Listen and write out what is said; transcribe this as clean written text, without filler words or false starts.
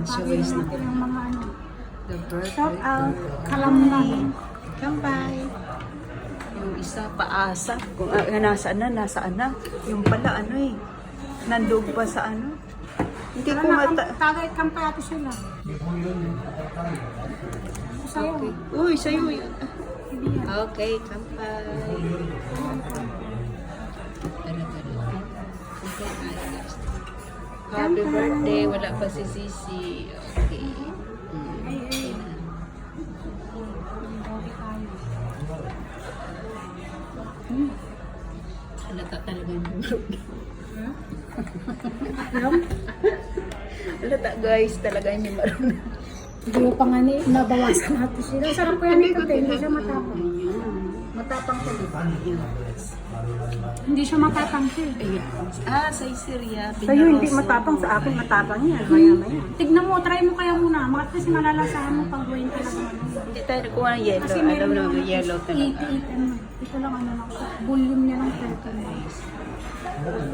choice na. natin yung mga ano. The perfect Shout out. girl. Kalamnan. Kampay. Yung isa paasa. Kung nasaan na. Yung pala ano eh. Nandun pa sa ano. Hindi ko mata... Tagay kampay ate sila. Sa'yo. Okay. Uy, sa'yo yun. Hindi yan. Okay, kampay. Happy birthday. Wala pa si Sisi. Okay. Ay, ay. Halata talaga yung marunong. Alam? Halata guys, talaga yung marunong. Hindi ko pa nga nabawasan natin sila. Sarap ko yan ito, hindi siya matapang. Matapang talaga. Hindi siya matapang siya. Ayan. Ah, sa Syria. Sa'yo hindi matapang, sa akin matapang yan. Maya-maya. Tignan mo, try mo kaya muna. Kasi malalasahan mo pag gawin talaga. Hindi tayo nakuha ng yellow. Kasi Alam meron mo yung naman, yellow talaga. 88 ano. Ito lang ano lang. Volume niya lang 13.